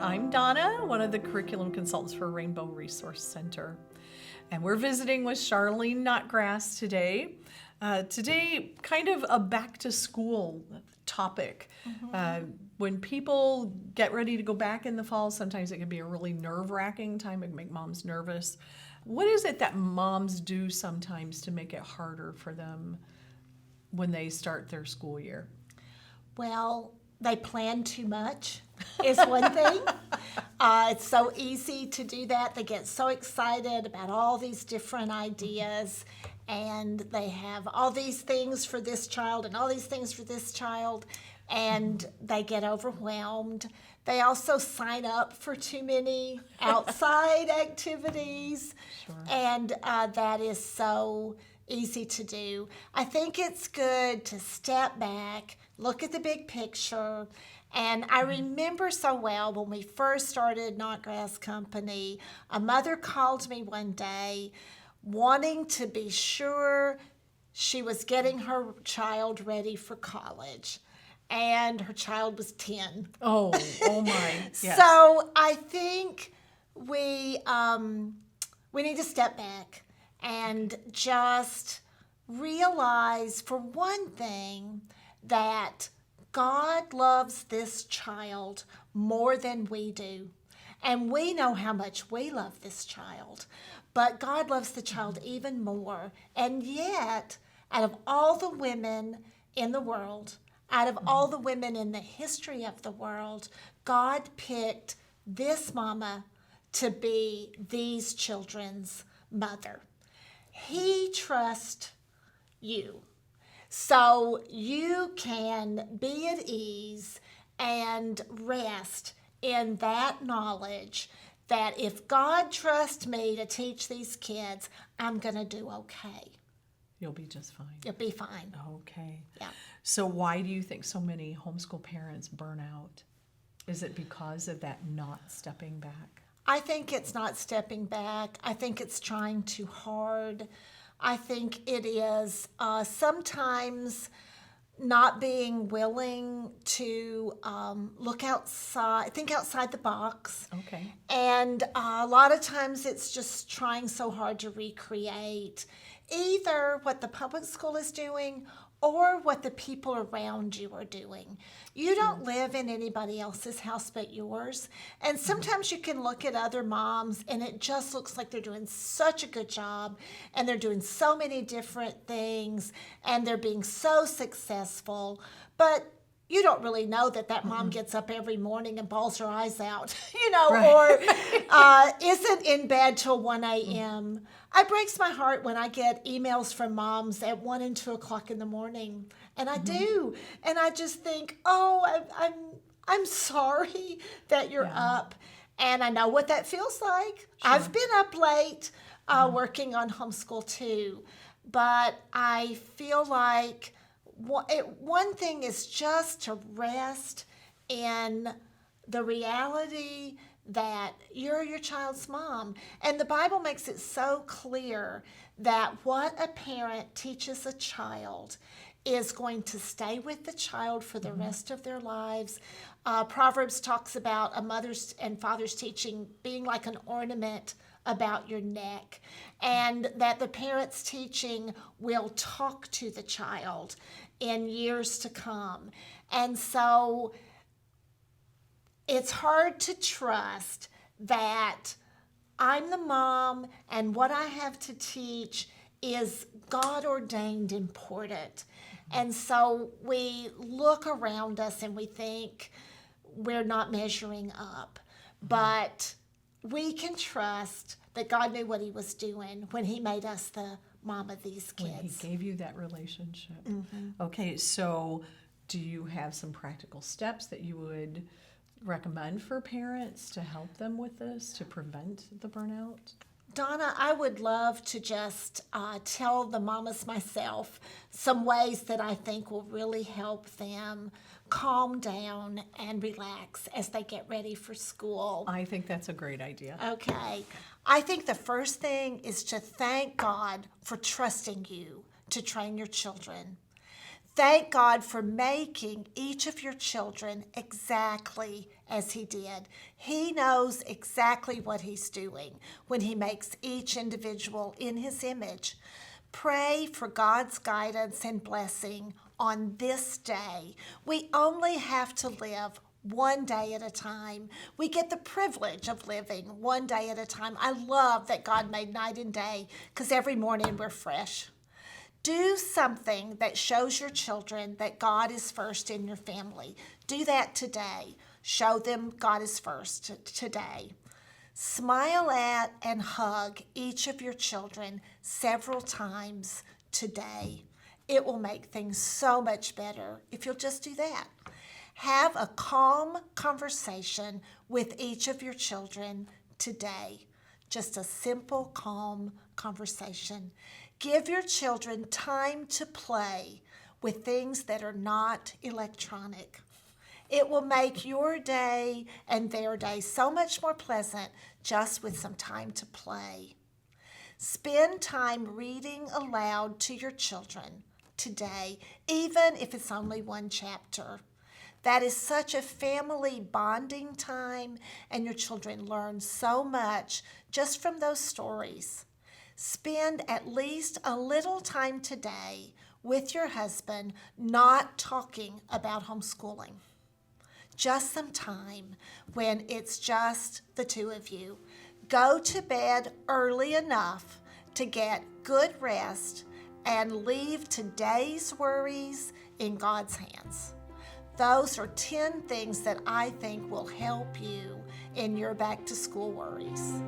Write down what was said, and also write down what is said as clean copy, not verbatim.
I'm Donna, one of the curriculum consultants for Rainbow Resource Center. And we're visiting with Charlene Notgrass today. Today, kind of a back to school topic. When people get ready to go back in the fall, sometimes it can be a really nerve-wracking time. It can make moms nervous. What is it that moms do sometimes to make it harder for them when they start their school year? Well, they plan too much is one thing. It's so easy to do that. They get so excited about all these different ideas, and they have all these things for this child and all these things for this child, and they get overwhelmed. They also sign up for too many outside activities, and that is so easy to do. I think it's good to step back, look at the big picture. And I remember so well when we first started Notgrass Company, a mother called me one day wanting to be sure she was getting her child ready for college. And her child was 10. Oh my. Yes. So I think we need to step back and just realize, for one thing, that God loves this child more than we do. And we know how much we love this child. But God loves the child even more. And yet, out of all the women in the world, out of all the women in the history of the world, God picked this mama to be these children's mother. He trusts you. So you can be at ease and rest in that knowledge that if God trusts me to teach these kids, I'm going to do okay. You'll be just fine. You'll be fine. Okay. Yeah. So why do you think so many homeschool parents burn out? Is it because of that not stepping back? I think it's not stepping back. I think it's trying too hard. I think it is sometimes not being willing to look outside, think outside the box. Okay. And a lot of times it's just trying so hard to recreate either what the public school is doing or what the people around you are doing. You don't live in anybody else's house but yours. And sometimes you can look at other moms and it just looks like they're doing such a good job and they're doing so many different things and they're being so successful. But you don't really know that mom gets up every morning and bawls her eyes out, or isn't in bed till 1 a.m. It breaks my heart when I get emails from moms at 1 and 2 o'clock in the morning, and I do, and I just think, I'm sorry that you're up, and I know what that feels like. Sure. I've been up late working on homeschool too, but I feel like one thing is just to rest in the reality that you're your child's mom. And the Bible makes it so clear that what a parent teaches a child is going to stay with the child for the rest of their lives. Proverbs talks about a mother's and father's teaching being like an ornament about your neck, and that the parent's teaching will talk to the child in years to come. And so it's hard to trust that I'm the mom and what I have to teach is God-ordained important. And so we look around us and we think we're not measuring up. But we can trust that God knew what he was doing when he made us the mom of these kids. When he gave you that relationship. Okay, so do you have some practical steps that you would recommend for parents to help them with this, to prevent the burnout? Donna, I would love to just tell the mamas myself some ways that I think will really help them calm down and relax as they get ready for school. I think that's a great idea. Okay. I think the first thing is to thank God for trusting you to train your children. Thank God for making each of your children exactly as He did. He knows exactly what He's doing when He makes each individual in His image. Pray for God's guidance and blessing on this day. We only have to live one day at a time. We get the privilege of living one day at a time. I love that God made night and day because every morning we're fresh. Do something that shows your children that God is first in your family. Do that today. Show them God is first today. Smile at and hug each of your children several times today. It will make things so much better if you'll just do that. Have a calm conversation with each of your children today. Just a simple, calm conversation. Give your children time to play with things that are not electronic. It will make your day and their day so much more pleasant just with some time to play. Spend time reading aloud to your children today, even if it's only one chapter. That is such a family bonding time, and your children learn so much just from those stories. Spend at least a little time today with your husband not talking about homeschooling. Just some time when it's just the two of you. Go to bed early enough to get good rest and leave today's worries in God's hands. Those are 10 things that I think will help you in your back to school worries.